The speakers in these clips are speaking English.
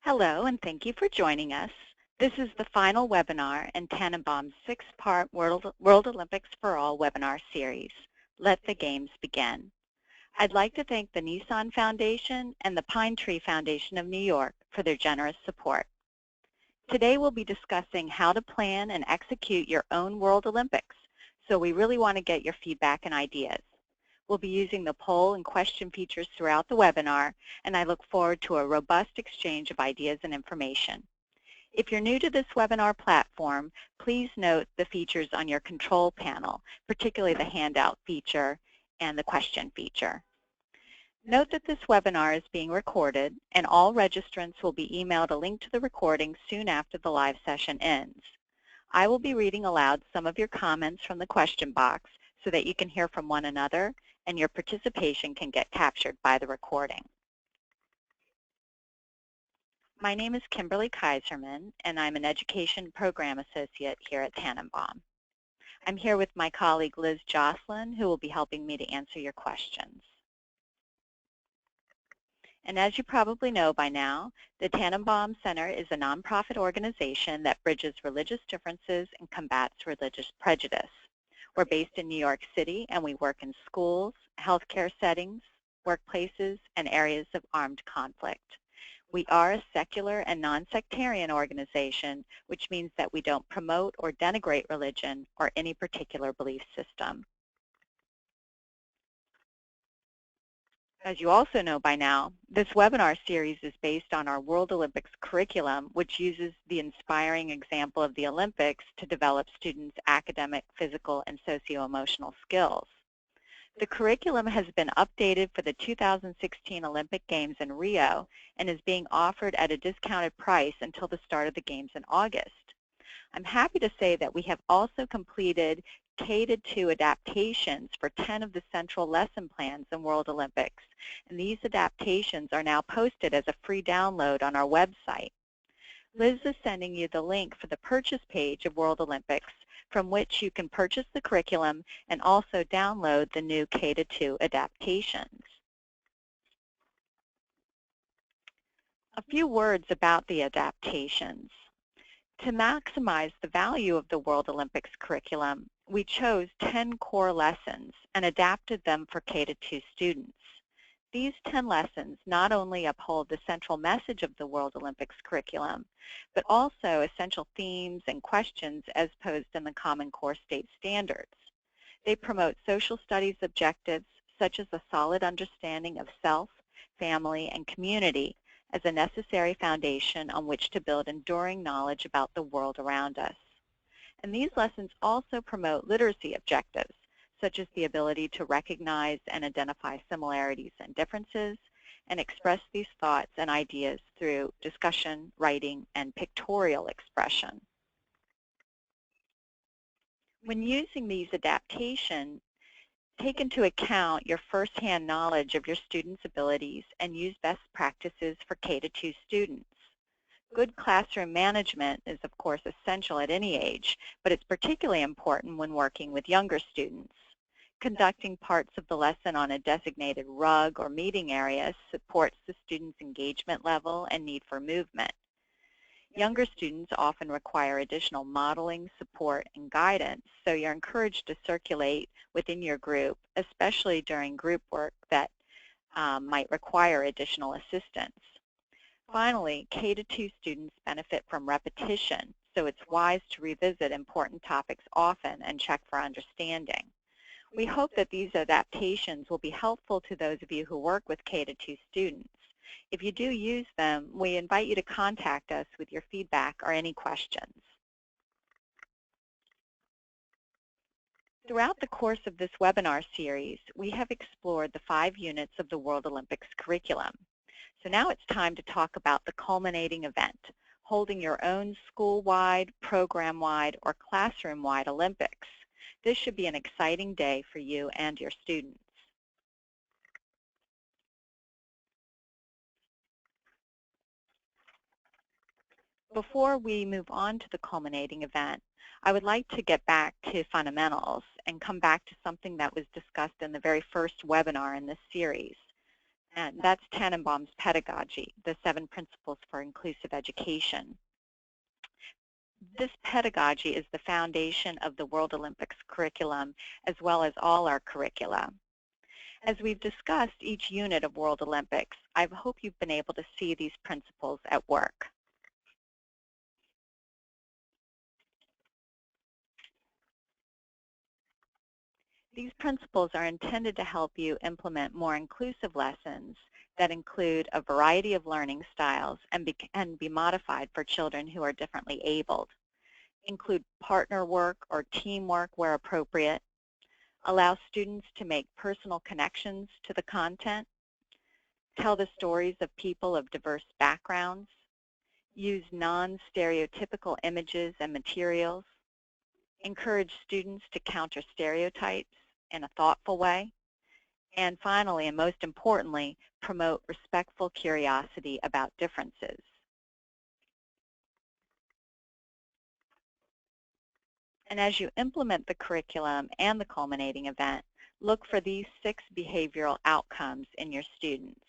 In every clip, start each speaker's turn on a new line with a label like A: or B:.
A: Hello, and thank you for joining us. This is the final webinar in Tannenbaum's 6-part World Olympics for All webinar series, Let the Games Begin. I'd like to thank the Nissan Foundation and the Pine Tree Foundation of New York for their generous support. Today we'll be discussing how to plan and execute your own World Olympics, so we really want to get your feedback and ideas. We'll be using the poll and question features throughout the webinar, and I look forward to a robust exchange of ideas and information. If you're new to this webinar platform, please note the features on your control panel, particularly the handout feature and the question feature. Note that this webinar is being recorded, and all registrants will be emailed a link to the recording soon after the live session ends. I will be reading aloud some of your comments from the question box so that you can hear from one another and your participation can get captured by the recording. My name is Kimberly Kaiserman, and I'm an Education Program Associate here at Tannenbaum. I'm here with my colleague Liz Jocelyn, who will be helping me to answer your questions. And as you probably know by now, the Tannenbaum Center is a nonprofit organization that bridges religious differences and combats religious prejudice. We're based in New York City, and we work in schools, healthcare settings, workplaces, and areas of armed conflict. We are a secular and non-sectarian organization, which means that we don't promote or denigrate religion or any particular belief system. As you also know by now, this webinar series is based on our World Olympics curriculum, which uses the inspiring example of the Olympics to develop students' academic, physical, and socio-emotional skills. The curriculum has been updated for the 2016 Olympic Games in Rio and is being offered at a discounted price until the start of the Games in August. I'm happy to say that we have also completed K-2 adaptations for 10 of the central lesson plans in World Olympics, and these adaptations are now posted as a free download on our website. Liz is sending you the link for the purchase page of World Olympics, from which you can purchase the curriculum and also download the new K-2 adaptations. A few words about the adaptations. To maximize the value of the World Olympics curriculum, we chose 10 core lessons and adapted them for K-2 students. These 10 lessons not only uphold the central message of the World Olympics curriculum, but also essential themes and questions as posed in the Common Core State Standards. They promote social studies objectives such as a solid understanding of self, family, and community as a necessary foundation on which to build enduring knowledge about the world around us. And these lessons also promote literacy objectives, such as the ability to recognize and identify similarities and differences, and express these thoughts and ideas through discussion, writing, and pictorial expression. When using these adaptations, take into account your firsthand knowledge of your students' abilities and use best practices for K-2 students. Good classroom management is, of course, essential at any age, but it's particularly important when working with younger students. Conducting parts of the lesson on a designated rug or meeting area supports the student's engagement level and need for movement. Younger students often require additional modeling, support, and guidance, so you're encouraged to circulate within your group, especially during group work that might require additional assistance. Finally, K-2 students benefit from repetition, so it's wise to revisit important topics often and check for understanding. We hope that these adaptations will be helpful to those of you who work with K-2 students. If you do use them, we invite you to contact us with your feedback or any questions. Throughout the course of this webinar series, we have explored the 5 units of the World Olympics curriculum. So now it's time to talk about the culminating event, holding your own school-wide, program-wide, or classroom-wide Olympics. This should be an exciting day for you and your students. Before we move on to the culminating event, I would like to get back to fundamentals and come back to something that was discussed in the very first webinar in this series. And that's Tannenbaum's pedagogy, the 7 principles for inclusive education. This pedagogy is the foundation of the World Olympics curriculum, as well as all our curricula. As we've discussed each unit of World Olympics, I hope you've been able to see these principles at work. These principles are intended to help you implement more inclusive lessons that include a variety of learning styles and can be modified for children who are differently abled. Include partner work or teamwork where appropriate. Allow students to make personal connections to the content. Tell the stories of people of diverse backgrounds. Use non-stereotypical images and materials. Encourage students to counter stereotypes in a thoughtful way. And finally, and most importantly, promote respectful curiosity about differences. And as you implement the curriculum and the culminating event, look for these 6 behavioral outcomes in your students.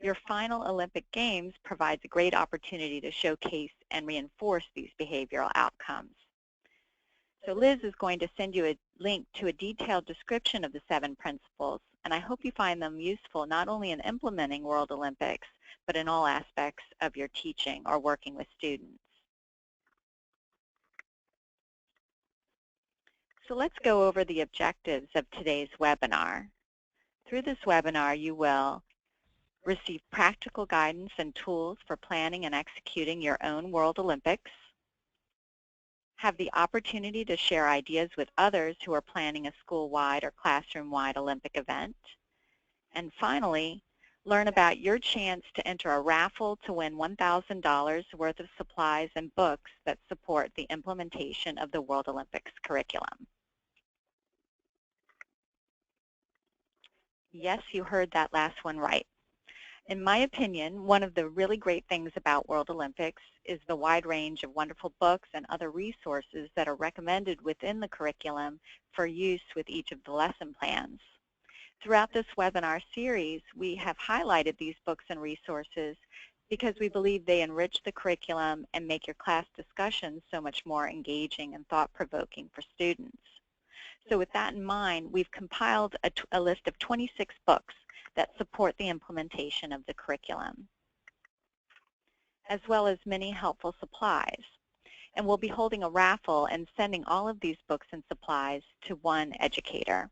A: Your final Olympic Games provides a great opportunity to showcase and reinforce these behavioral outcomes. So Liz is going to send you a link to a detailed description of the 7 principles, and I hope you find them useful not only in implementing World Olympics, but in all aspects of your teaching or working with students. So let's go over the objectives of today's webinar. Through this webinar, you will receive practical guidance and tools for planning and executing your own World Olympics, have the opportunity to share ideas with others who are planning a school-wide or classroom-wide Olympic event, and finally, learn about your chance to enter a raffle to win $1,000 worth of supplies and books that support the implementation of the World Olympics curriculum. Yes, you heard that last one right. In my opinion, one of the really great things about World Olympics is the wide range of wonderful books and other resources that are recommended within the curriculum for use with each of the lesson plans. Throughout this webinar series, we have highlighted these books and resources because we believe they enrich the curriculum and make your class discussions so much more engaging and thought-provoking for students. So with that in mind, we've compiled a list of 26 books that support the implementation of the curriculum, as well as many helpful supplies. And we'll be holding a raffle and sending all of these books and supplies to one educator.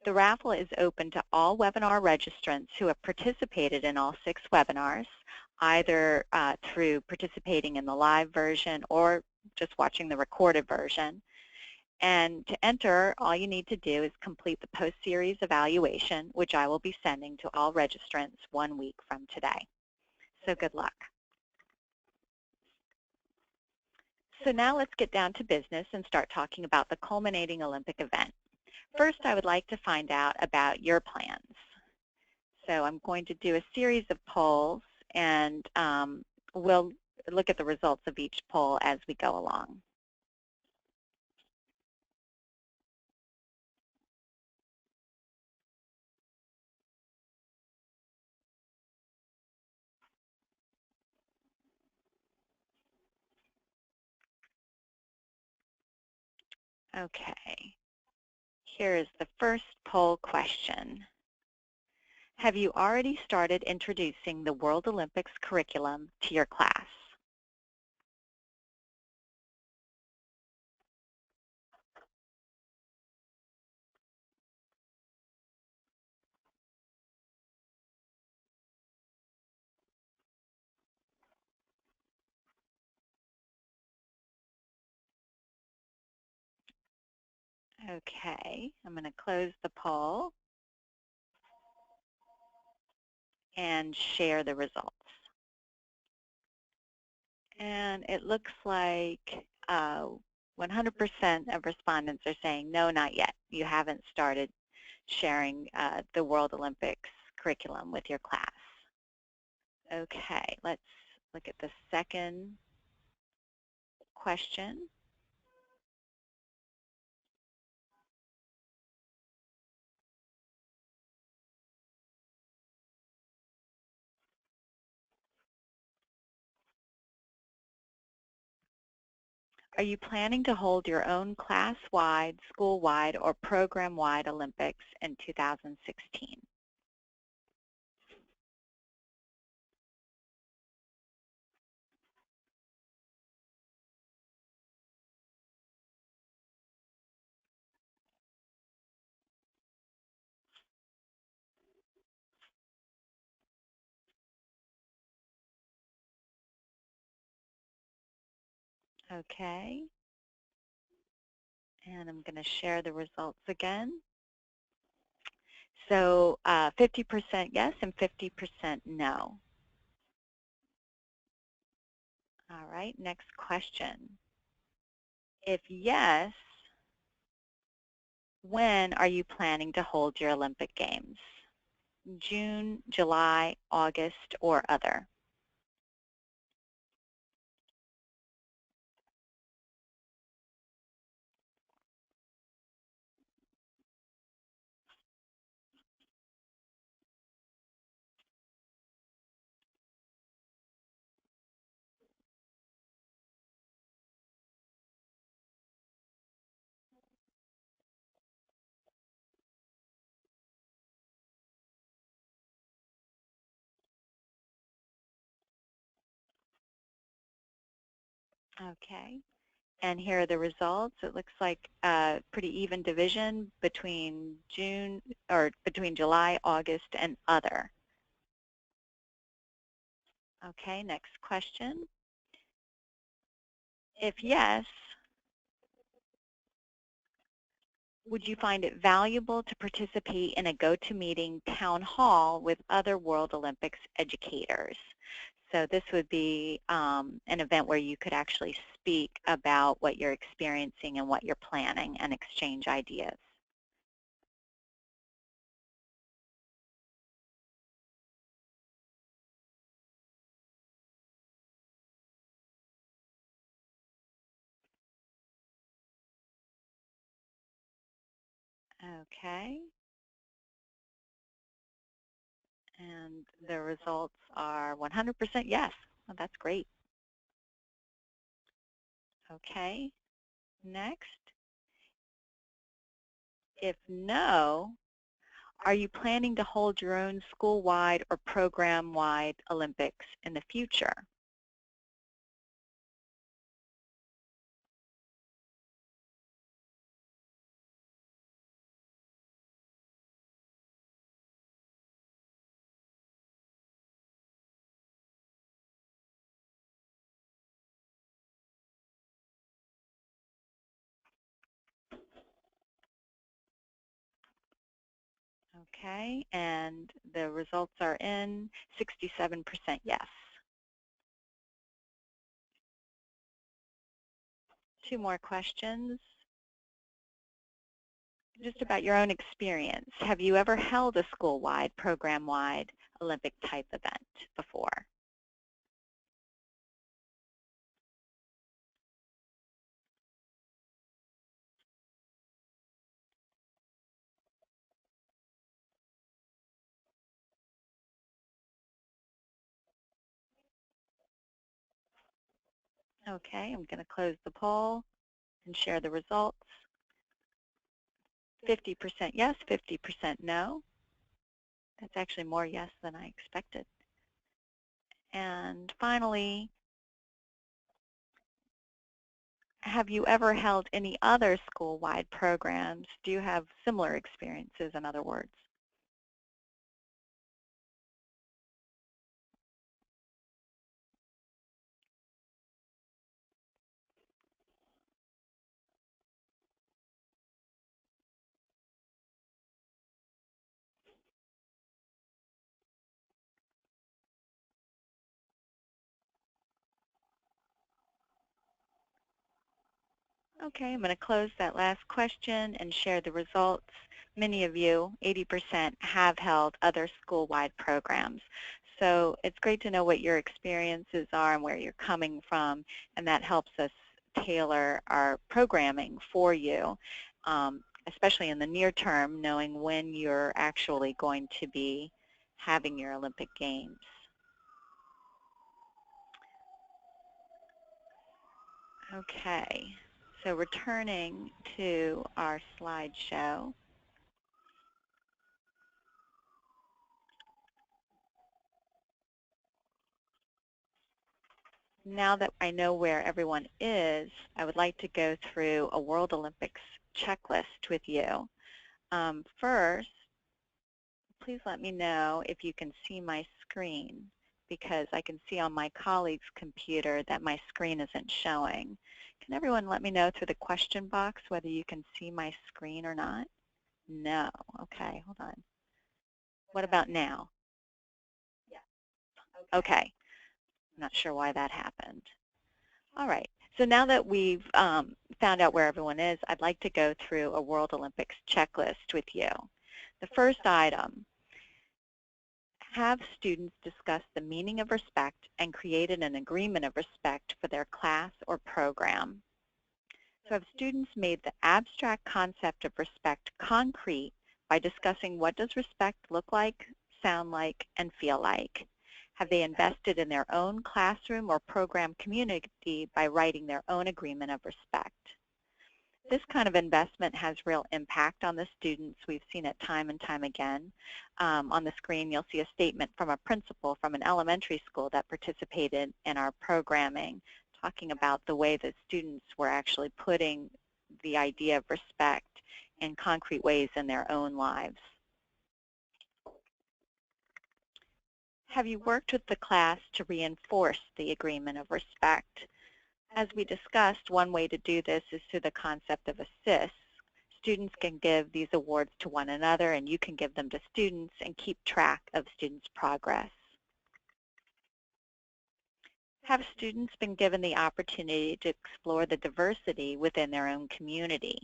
A: The raffle is open to all webinar registrants who have participated in all 6 webinars, either through participating in the live version or just watching the recorded version. And to enter, all you need to do is complete the post-series evaluation, which I will be sending to all registrants 1 week from today. So good luck. So now let's get down to business and start talking about the culminating Olympic event. First, I would like to find out about your plans. So I'm going to do a series of polls, and we'll look at the results of each poll as we go along. Okay, here is the first poll question. Have you already started introducing the World Olympics curriculum to your class? Okay, I'm going to close the poll and share the results. And it looks like 100% of respondents are saying, no, not yet. You haven't started sharing the World Olympics curriculum with your class. Okay, let's look at the second question. Are you planning to hold your own class-wide, school-wide, or program-wide Olympics in 2016? Okay, and I'm going to share the results again. So 50% yes and 50% no. All right, next question. If yes, when are you planning to hold your Olympic Games? June, July, August, or other? Okay. And here are the results. It looks like a pretty even division between between July, August, and other. Okay, next question. If yes, would you find it valuable to participate in a GoToMeeting town hall with other World Olympics educators? So this would be an event where you could actually speak about what you're experiencing and what you're planning and exchange ideas. Okay. And the results are 100% yes. Well, that's great. Okay. Next. If no, are you planning to hold your own school-wide or program-wide Olympics in the future? Okay, and the results are in 67% yes. Two more questions. Just about your own experience. Have you ever held a school-wide, program-wide Olympic type event before? Okay, I'm going to close the poll and share the results. 50% yes, 50% no. That's actually more yes than I expected. And finally, have you ever held any other school-wide programs? Do you have similar experiences, in other words? Okay, I'm going to close that last question and share the results. Many of you, 80%, have held other school-wide programs. So it's great to know what your experiences are and where you're coming from, and that helps us tailor our programming for you, especially in the near term, knowing when you're actually going to be having your Olympic Games. Okay, so returning to our slideshow. Now that I know where everyone is, I would like to go through a World Olympics checklist with you. First, please let me know if you can see my screen, because I can see on my colleague's computer that my screen isn't showing. Can everyone let me know through the question box whether you can see my screen or not? No. Okay, hold on. What about now? Okay. I'm not sure why that happened. All right. So now that we've found out where everyone is, I'd like to go through a World Olympics checklist with you. The first item, have students discuss the meaning of respect and created an agreement of respect for their class or program. So have students made the abstract concept of respect concrete by discussing what does respect look like, sound like, and feel like? Have they invested in their own classroom or program community by writing their own agreement of respect? This kind of investment has real impact on the students. We've seen it time and time again. On the screen, you'll see a statement from a principal from an elementary school that participated in our programming, talking about the way that students were actually putting the idea of respect in concrete ways in their own lives. Have you worked with the class to reinforce the agreement of respect? As we discussed, one way to do this is through the concept of assists. Students can give these awards to one another, and you can give them to students and keep track of students' progress. Have students been given the opportunity to explore the diversity within their own community?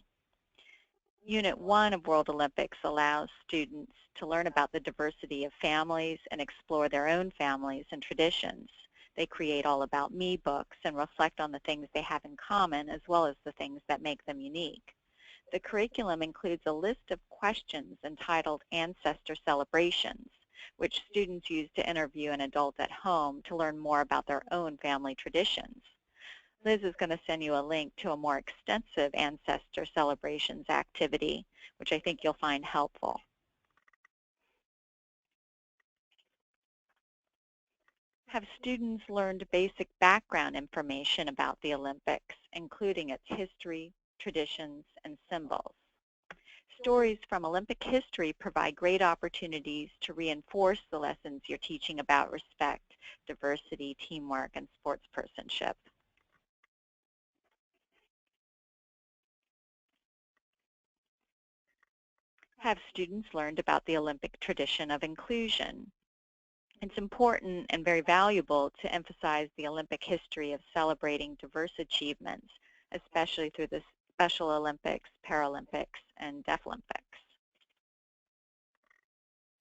A: Unit 1 of World Olympics allows students to learn about the diversity of families and explore their own families and traditions. They create all about me books and reflect on the things they have in common as well as the things that make them unique. The curriculum includes a list of questions entitled Ancestor Celebrations, which students use to interview an adult at home to learn more about their own family traditions. Liz is going to send you a link to a more extensive Ancestor Celebrations activity, which I think you'll find helpful. Have students learned basic background information about the Olympics, including its history, traditions, and symbols? Stories from Olympic history provide great opportunities to reinforce the lessons you're teaching about respect, diversity, teamwork, and sportspersonship. Have students learned about the Olympic tradition of inclusion? It's important and very valuable to emphasize the Olympic history of celebrating diverse achievements, especially through the Special Olympics, Paralympics, and Deaflympics.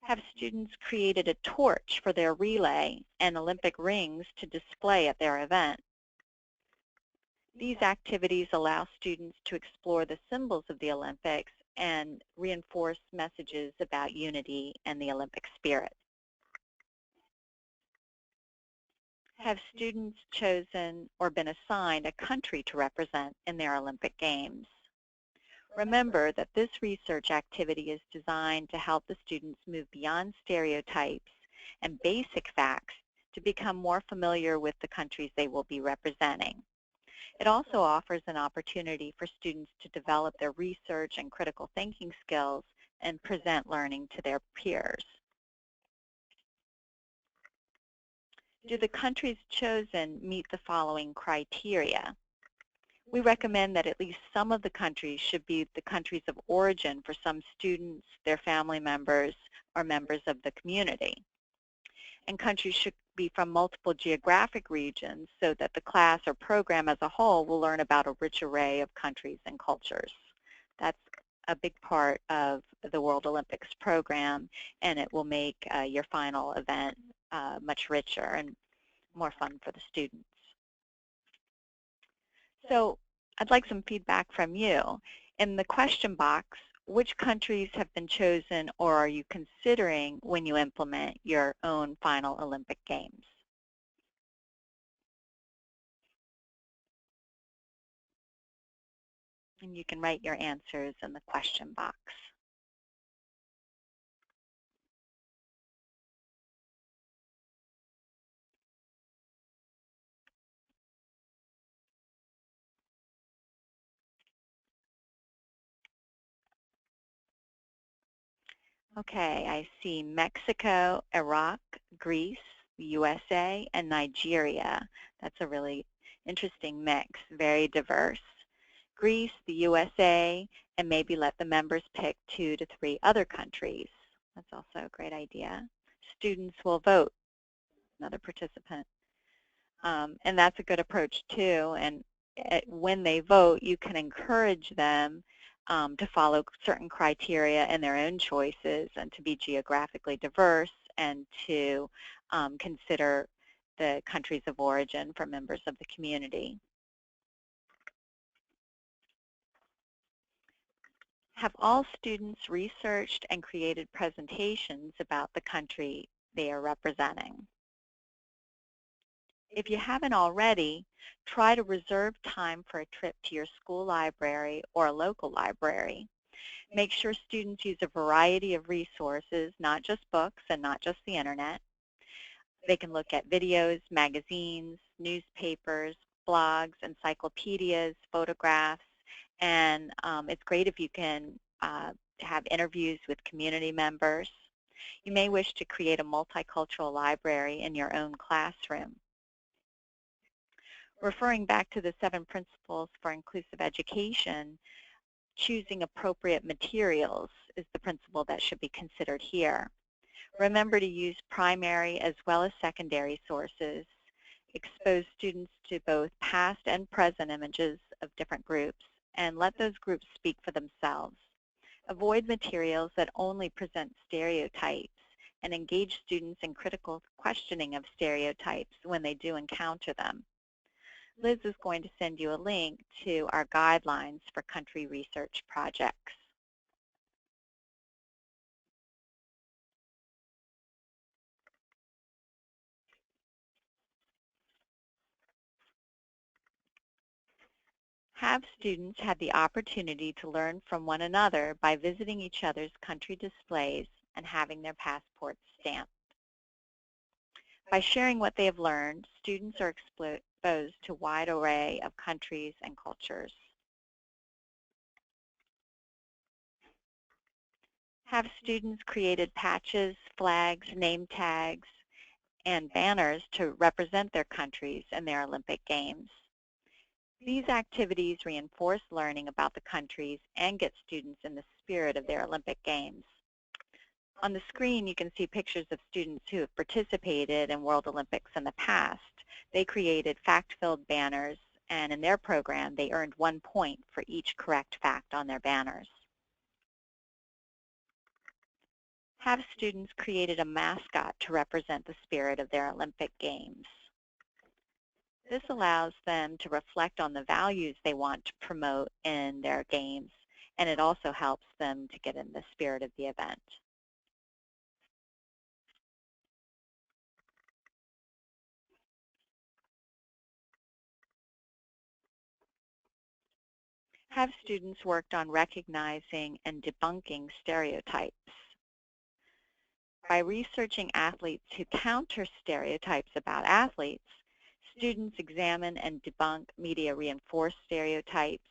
A: Have students created a torch for their relay and Olympic rings to display at their event? These activities allow students to explore the symbols of the Olympics and reinforce messages about unity and the Olympic spirit. Have students chosen or been assigned a country to represent in their Olympic Games? Remember that this research activity is designed to help the students move beyond stereotypes and basic facts to become more familiar with the countries they will be representing. It also offers an opportunity for students to develop their research and critical thinking skills and present learning to their peers. Do the countries chosen meet the following criteria? We recommend that at least some of the countries should be the countries of origin for some students, their family members, or members of the community. And countries should be from multiple geographic regions so that the class or program as a whole will learn about a rich array of countries and cultures. That's a big part of the World Olympics program, and it will make your final event much richer and more fun for the students. So I'd like some feedback from you. In the question box, which countries have been chosen or are you considering when you implement your own final Olympic Games? And you can write your answers in the question box. Okay, I see Mexico, Iraq, Greece, the USA, and Nigeria. That's a really interesting mix, very diverse. Greece, the USA, and maybe let the members pick 2 to 3 other countries. That's also a great idea. Students will vote, another participant. And that's a good approach too. And when they vote, you can encourage them to follow certain criteria in their own choices and to be geographically diverse and to consider the countries of origin for members of the community. Have all students researched and created presentations about the country they are representing? If you haven't already, try to reserve time for a trip to your school library or a local library. Make sure students use a variety of resources, not just books and not just the internet. They can look at videos, magazines, newspapers, blogs, encyclopedias, photographs, and it's great if you can have interviews with community members. You may wish to create a multicultural library in your own classroom. Referring back to the 7 principles for inclusive education, choosing appropriate materials is the principle that should be considered here. Remember to use primary as well as secondary sources. Expose students to both past and present images of different groups, and let those groups speak for themselves. Avoid materials that only present stereotypes, and engage students in critical questioning of stereotypes when they do encounter them. Liz is going to send you a link to our guidelines for country research projects. Have students had the opportunity to learn from one another by visiting each other's country displays and having their passports stamped. By sharing what they have learned, students are exposed to a wide array of countries and cultures. Have students created patches, flags, name tags, and banners to represent their countries in their Olympic Games. These activities reinforce learning about the countries and get students in the spirit of their Olympic Games. On the screen, you can see pictures of students who have participated in World Olympics in the past. They created fact-filled banners, and in their program, they earned 1 point for each correct fact on their banners. Have students created a mascot to represent the spirit of their Olympic Games. This allows them to reflect on the values they want to promote in their games, and it also helps them to get in the spirit of the event. Have students worked on recognizing and debunking stereotypes? By researching athletes who counter stereotypes about athletes, students examine and debunk media-reinforced stereotypes.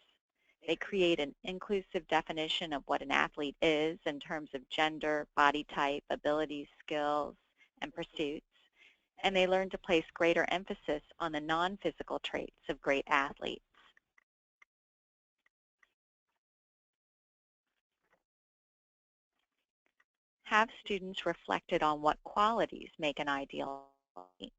A: They create an inclusive definition of what an athlete is in terms of gender, body type, abilities, skills, and pursuits. And they learn to place greater emphasis on the non-physical traits of great athletes. Have students reflected on what qualities make an ideal athlete?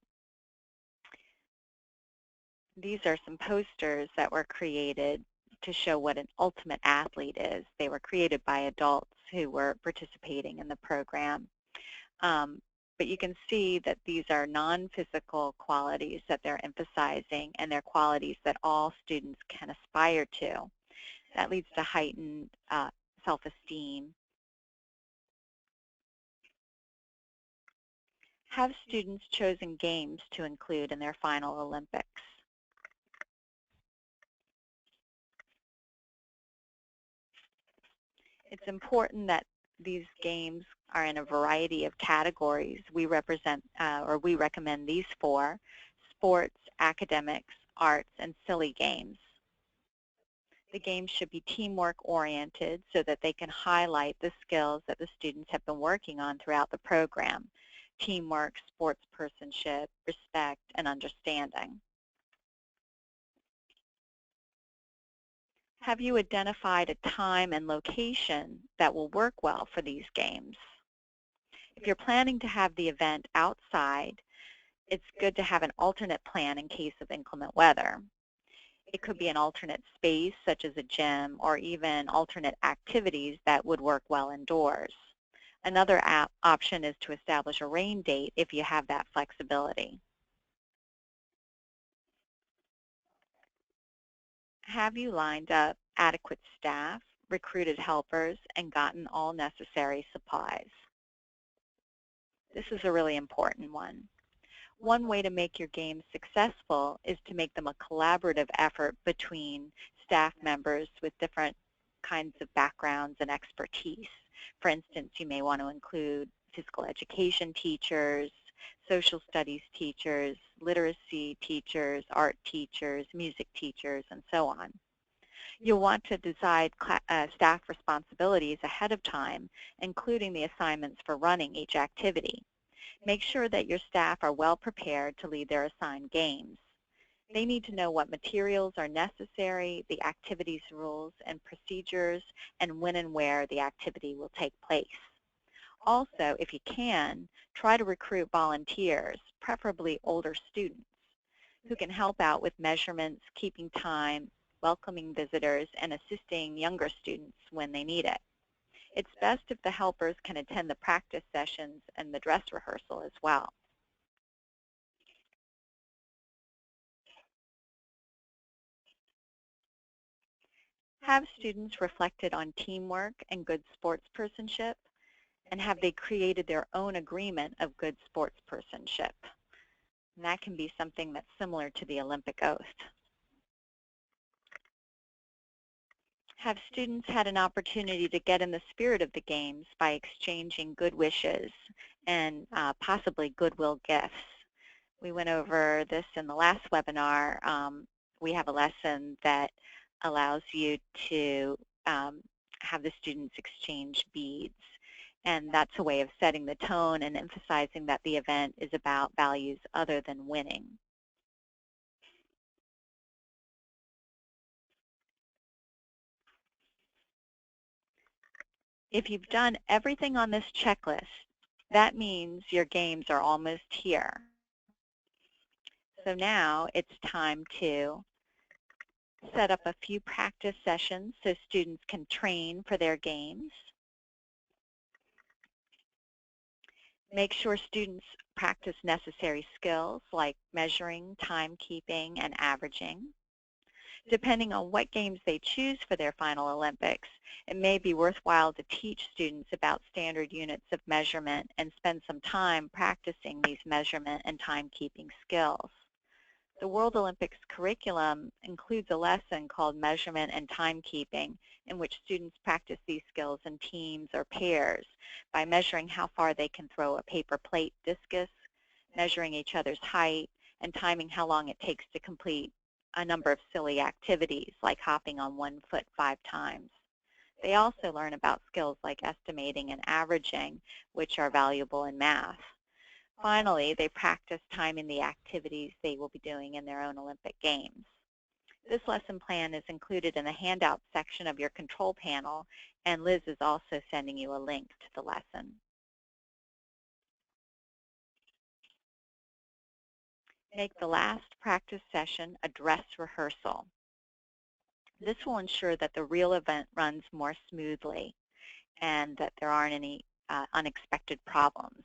A: These are some posters that were created to show what an ultimate athlete is. They were created by adults who were participating in the program. But you can see that these are non-physical qualities that they're emphasizing, and they're qualities that all students can aspire to. That leads to heightened self-esteem. Have students chosen games to include in their final Olympics? It's important that these games are in a variety of categories. We recommend these four: sports, academics, arts, and silly games. The games should be teamwork oriented so that they can highlight the skills that the students have been working on throughout the program: teamwork, sportspersonship, respect, and understanding. Have you identified a time and location that will work well for these games? If you're planning to have the event outside, it's good to have an alternate plan in case of inclement weather. It could be an alternate space, such as a gym, or even alternate activities that would work well indoors. Another option is to establish a rain date if you have that flexibility. Have you lined up adequate staff, recruited helpers, and gotten all necessary supplies? This is a really important one. One way to make your games successful is to make them a collaborative effort between staff members with different kinds of backgrounds and expertise. For instance, you may want to include physical education teachers, social studies teachers, literacy teachers, art teachers, music teachers, and so on. You'll want to decide staff responsibilities ahead of time, including the assignments for running each activity. Make sure that your staff are well prepared to lead their assigned games. They need to know what materials are necessary, the activities rules and procedures, and when and where the activity will take place. Also, if you can, try to recruit volunteers, preferably older students, who can help out with measurements, keeping time, welcoming visitors, and assisting younger students when they need it. It's best if the helpers can attend the practice sessions and the dress rehearsal as well. Have students reflected on teamwork and good sportspersonship? And have they created their own agreement of good sportspersonship? And that can be something that's similar to the Olympic Oath. Have students had an opportunity to get in the spirit of the games by exchanging good wishes and possibly goodwill gifts? We went over this in the last webinar. We have a lesson that allows you to have the students exchange beads. And that's a way of setting the tone and emphasizing that the event is about values other than winning. If you've done everything on this checklist, that means your games are almost here. So now it's time to set up a few practice sessions so students can train for their games. Make sure students practice necessary skills like measuring, timekeeping, and averaging. Depending on what games they choose for their final Olympics, it may be worthwhile to teach students about standard units of measurement and spend some time practicing these measurement and timekeeping skills. The World Olympics curriculum includes a lesson called Measurement and Timekeeping, in which students practice these skills in teams or pairs by measuring how far they can throw a paper plate discus, measuring each other's height, and timing how long it takes to complete a number of silly activities like hopping on 1 foot 5 times. They also learn about skills like estimating and averaging, which are valuable in math. Finally, they practice timing the activities they will be doing in their own Olympic Games. This lesson plan is included in the handout section of your control panel, and Liz is also sending you a link to the lesson. Make the last practice session a dress rehearsal. This will ensure that the real event runs more smoothly and that there aren't any unexpected problems.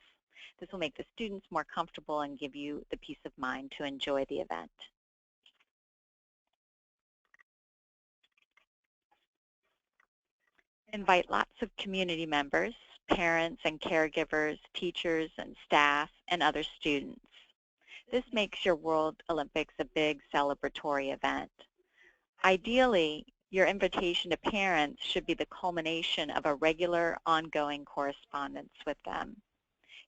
A: This will make the students more comfortable and give you the peace of mind to enjoy the event. Invite lots of community members, parents and caregivers, teachers and staff, and other students. This makes your World Olympics a big celebratory event. Ideally, Your invitation to parents should be the culmination of a regular, ongoing correspondence with them.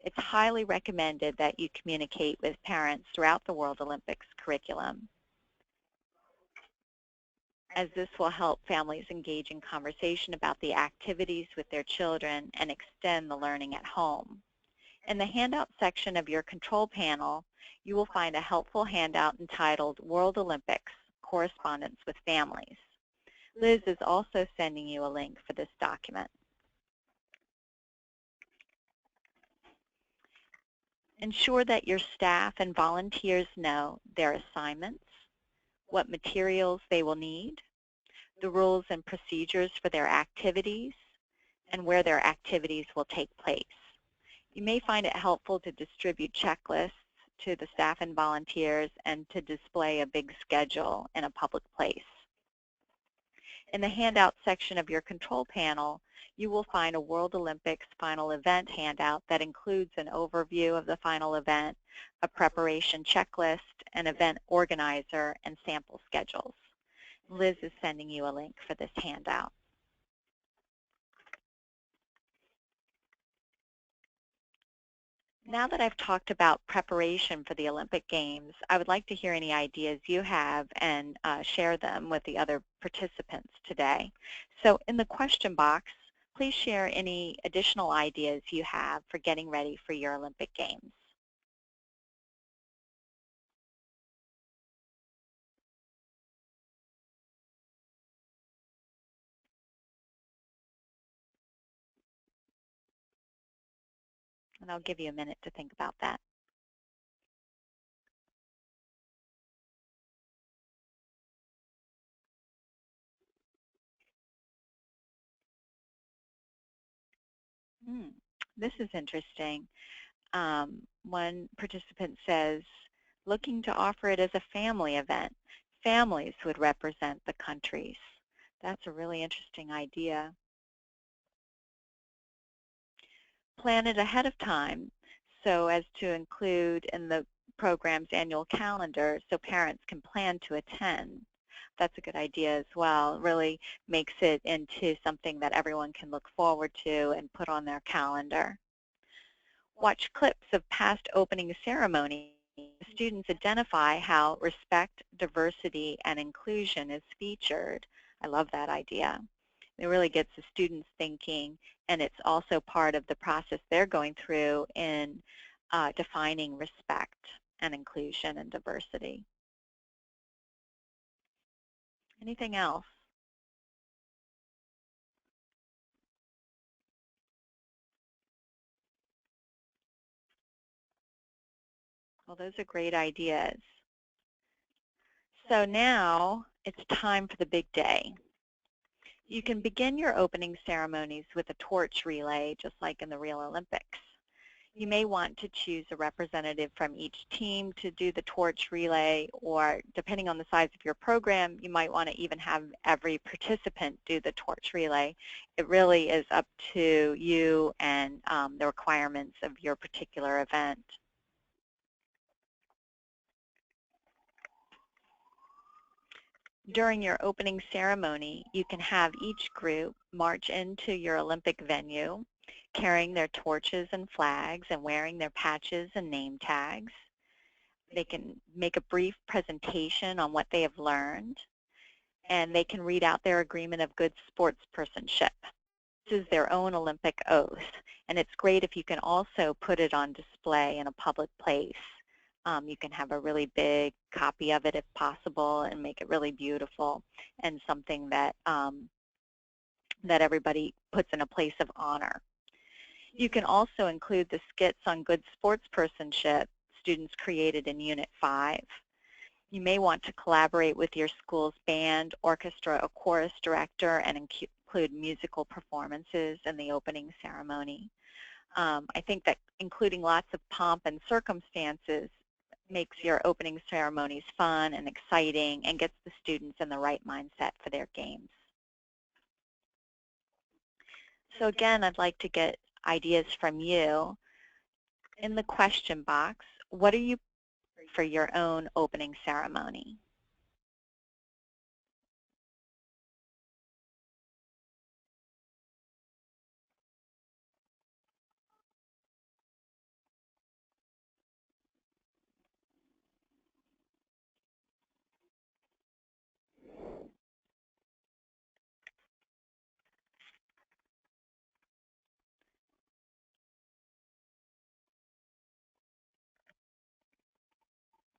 A: It's highly recommended that you communicate with parents throughout the World Olympics curriculum, as this will help families engage in conversation about the activities with their children and extend the learning at home. In the handout section of your control panel, you will find a helpful handout entitled World Olympics, Correspondence with Families. Liz is also sending you a link for this document. Ensure that your staff and volunteers know their assignments, what materials they will need, the rules and procedures for their activities, and where their activities will take place. You may find it helpful to distribute checklists to the staff and volunteers and to display a big schedule in a public place. In the handout section of your control panel, you will find a World Olympics final event handout that includes an overview of the final event, a preparation checklist, an event organizer, and sample schedules. Liz is sending you a link for this handout. Now that I've talked about preparation for the Olympic Games, I would like to hear any ideas you have and share them with the other participants today. So in the question box, please share any additional ideas you have for getting ready for your Olympic Games. And I'll give you a minute to think about that. This is interesting. One participant says, looking to offer it as a family event. Families would represent the countries. That's a really interesting idea. Plan it ahead of time so as to include in the program's annual calendar so parents can plan to attend. That's a good idea as well. It really makes it into something that everyone can look forward to and put on their calendar. Watch clips of past opening ceremonies. Students identify how respect, diversity, and inclusion is featured. I love that idea. It really gets the students thinking, and it's also part of the process they're going through in defining respect and inclusion and diversity. Anything else? Well, those are great ideas. So now it's time for the big day. You can begin your opening ceremonies with a torch relay, just like in the Real Olympics. You may want to choose a representative from each team to do the torch relay, or depending on the size of your program, you might want to even have every participant do the torch relay. It really is up to you and the requirements of your particular event. During your opening ceremony, you can have each group march into your Olympic venue, carrying their torches and flags and wearing their patches and name tags. They can make a brief presentation on what they have learned, and they can read out their agreement of good sportspersonship. This is their own Olympic oath, and it's great if you can also put it on display in a public place. You can have a really big copy of it if possible and make it really beautiful and something that, that everybody puts in a place of honor. You can also include the skits on good sportspersonship students created in Unit 5. You may want to collaborate with your school's band, orchestra, or chorus director and include musical performances in the opening ceremony. I think that including lots of pomp and circumstances makes your opening ceremonies fun and exciting and gets the students in the right mindset for their games. So again, I'd like to get ideas from you. In the question box, what are you for your own opening ceremony?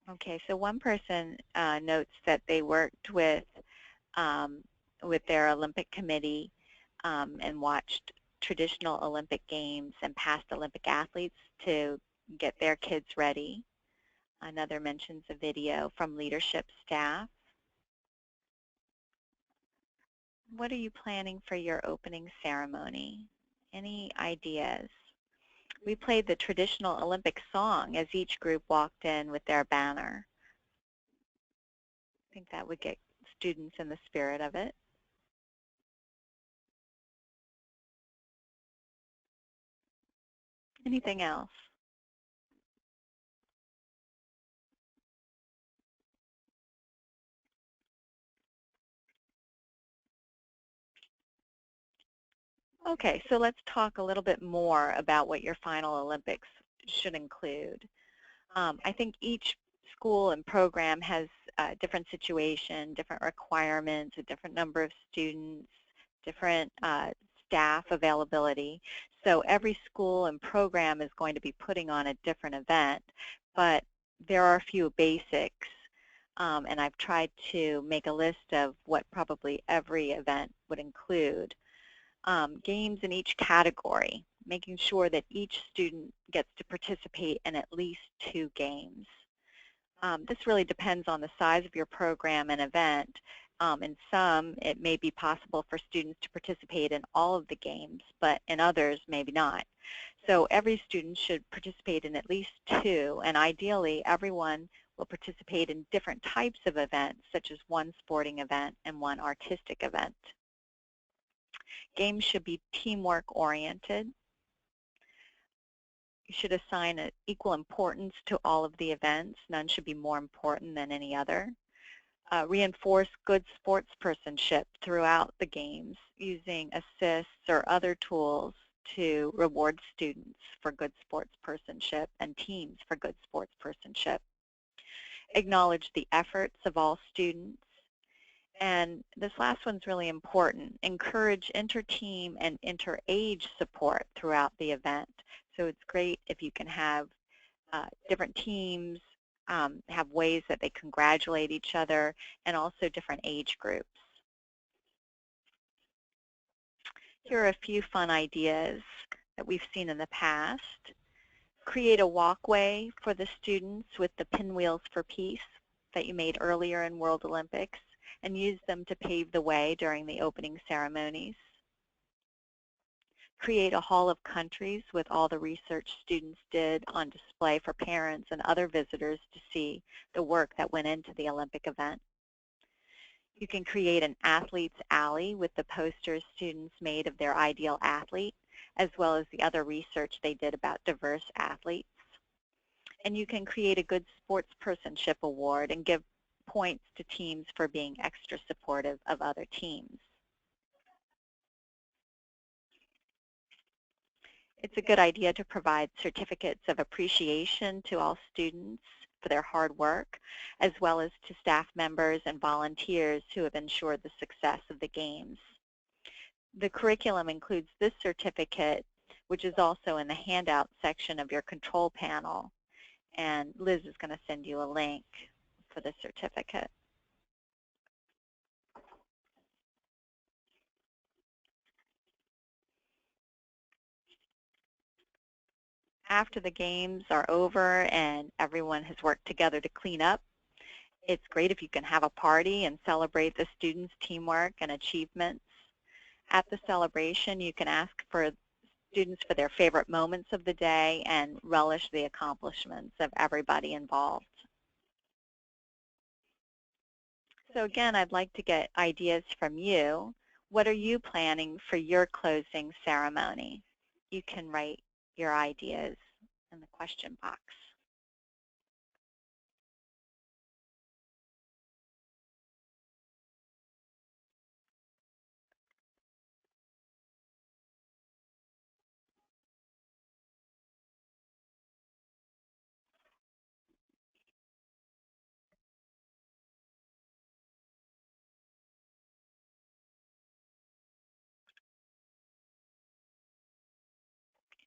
A: Okay, so one person notes that they worked with their Olympic committee and watched traditional Olympic games and past Olympic athletes to get their kids ready. Another mentions a video from leadership staff. What are you planning for your opening ceremony? Any ideas? We played the traditional Olympic song as each group walked in with their banner. I think that would get students in the spirit of it. Anything else? Okay, so let's talk a little bit more about what your final Olympics should include. I think each school and program has a different situation, different requirements, a different number of students, different staff availability. So every school and program is going to be putting on a different event, but there are a few basics, and I've tried to make a list of what probably every event would include. Games in each category, making sure that each student gets to participate in at least 2 games. This really depends on the size of your program and event. In some, it may be possible for students to participate in all of the games, but in others, maybe not. So every student should participate in at least 2, and ideally, everyone will participate in different types of events, such as one sporting event and one artistic event. Games should be teamwork oriented. You should assign an equal importance to all of the events. None should be more important than any other. Reinforce good sportspersonship throughout the games using assists or other tools to reward students for good sportspersonship and teams for good sportspersonship. Acknowledge the efforts of all students. And this last one's really important. Encourage inter-team and inter-age support throughout the event. So it's great if you can have different teams, have ways that they congratulate each other, and also different age groups. Here are a few fun ideas that we've seen in the past. Create a walkway for the students with the pinwheels for peace that you made earlier in World Olympics, and use them to pave the way during the opening ceremonies. Create a hall of countries with all the research students did on display for parents and other visitors to see the work that went into the Olympic event. You can create an athlete's alley with the posters students made of their ideal athlete, as well as the other research they did about diverse athletes. And you can create a good sportspersonship award and give points to teams for being extra supportive of other teams. It's a good idea to provide certificates of appreciation to all students for their hard work, as well as to staff members and volunteers who have ensured the success of the games. The curriculum includes this certificate, which is also in the handout section of your control panel, and Liz is going to send you a link for the certificate. After the games are over and everyone has worked together to clean up, it's great if you can have a party and celebrate the students' teamwork and achievements. At the celebration, you can ask for students for their favorite moments of the day and relish the accomplishments of everybody involved. So again, I'd like to get ideas from you. What are you planning for your closing ceremony? You can write your ideas in the question box.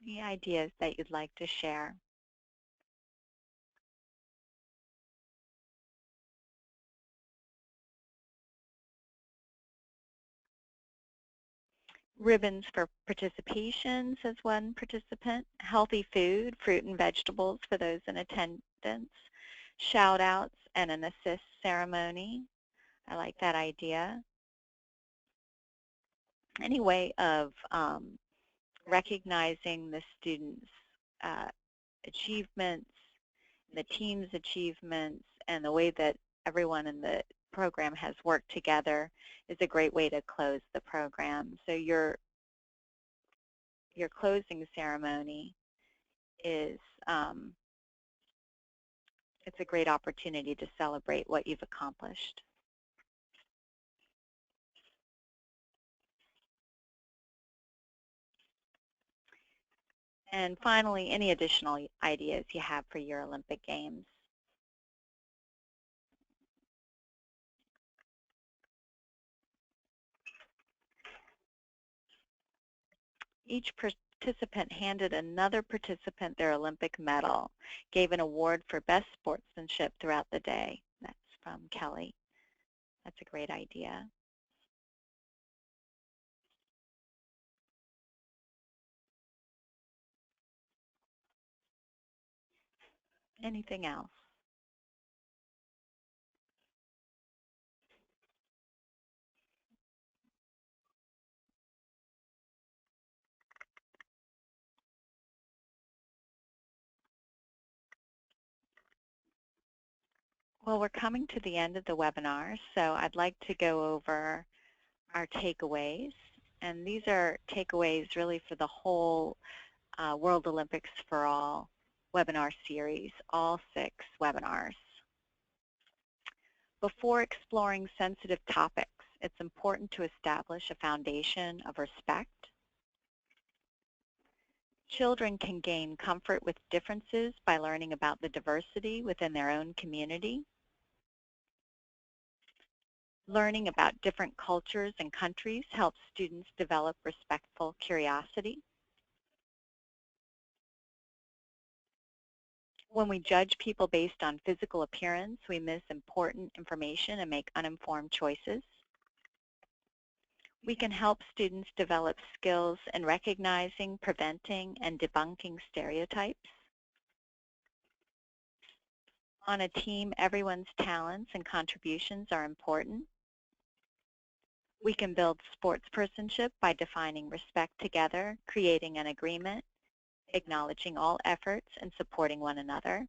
A: Any ideas that you'd like to share? Ribbons for participation, says one participant. Healthy food, fruit and vegetables for those in attendance. Shout outs and an assist ceremony. I like that idea. Any way of recognizing the students' achievements, the team's achievements, and the way that everyone in the program has worked together is a great way to close the program. So your closing ceremony is it's a great opportunity to celebrate what you've accomplished. And finally, any additional ideas you have for your Olympic Games. Each participant handed another participant their Olympic medal, gave an award for best sportsmanship throughout the day. That's from Kelly. That's a great idea. Anything else? Well, we're coming to the end of the webinar, so I'd like to go over our takeaways. And these are takeaways really for the whole World Olympics for All webinar series, all 6 webinars. Before exploring sensitive topics, it's important to establish a foundation of respect. Children can gain comfort with differences by learning about the diversity within their own community. Learning about different cultures and countries helps students develop respectful curiosity. When we judge people based on physical appearance, we miss important information and make uninformed choices. We can help students develop skills in recognizing, preventing, and debunking stereotypes. On a team, everyone's talents and contributions are important. We can build sportspersonship by defining respect together, creating an agreement, acknowledging all efforts, and supporting one another.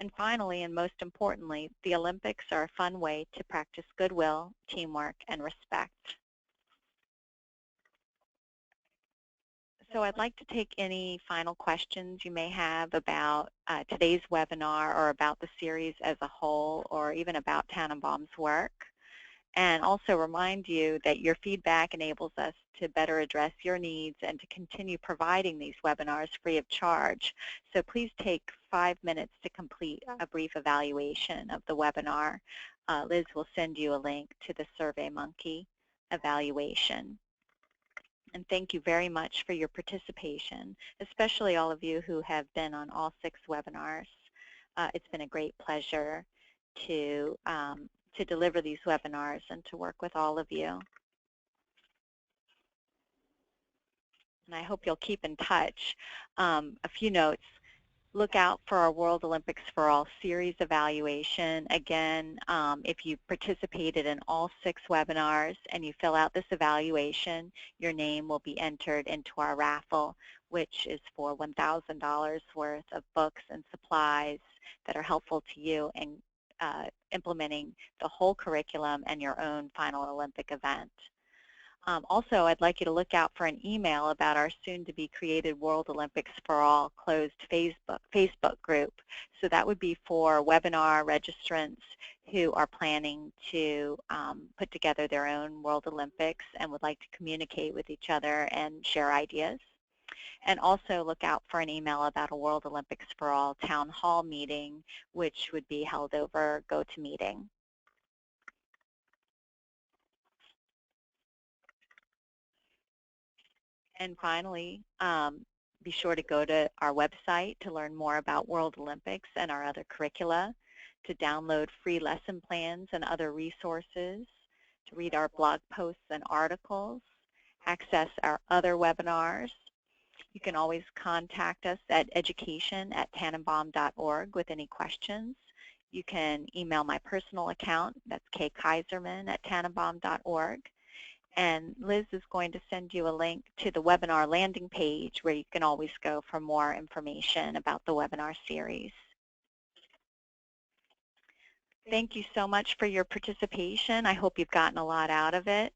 A: And finally, and most importantly, the Olympics are a fun way to practice goodwill, teamwork, and respect. So I'd like to take any final questions you may have about today's webinar or about the series as a whole or even about Tannenbaum's work. And also remind you that your feedback enables us to better address your needs and to continue providing these webinars free of charge. So please take 5 minutes to complete a brief evaluation of the webinar. Liz will send you a link to the SurveyMonkey evaluation. And thank you very much for your participation, especially all of you who have been on all 6 webinars. It's been a great pleasure to deliver these webinars and to work with all of you. And I hope you'll keep in touch. A few notes. Look out for our World Olympics for All series evaluation. Again, if you participated in all 6 webinars and you fill out this evaluation, your name will be entered into our raffle, which is for $1,000 worth of books and supplies that are helpful to you in implementing the whole curriculum and your own final Olympic event. Also, I'd like you to look out for an email about our soon-to-be created World Olympics for All closed Facebook group. So that would be for webinar registrants who are planning to put together their own World Olympics and would like to communicate with each other and share ideas. And also look out for an email about a World Olympics for All town hall meeting, which would be held over GoToMeeting. And finally, be sure to go to our website to learn more about World Olympics and our other curricula, to download free lesson plans and other resources, to read our blog posts and articles, access our other webinars. You can always contact us at education@tannenbaum.org with any questions. You can email my personal account, that's kkaiserman@tannenbaum.org. And Liz is going to send you a link to the webinar landing page where you can always go for more information about the webinar series. Thank you so much for your participation. I hope you've gotten a lot out of it.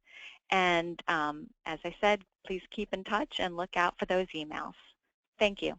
A: And as I said, please keep in touch and look out for those emails. Thank you.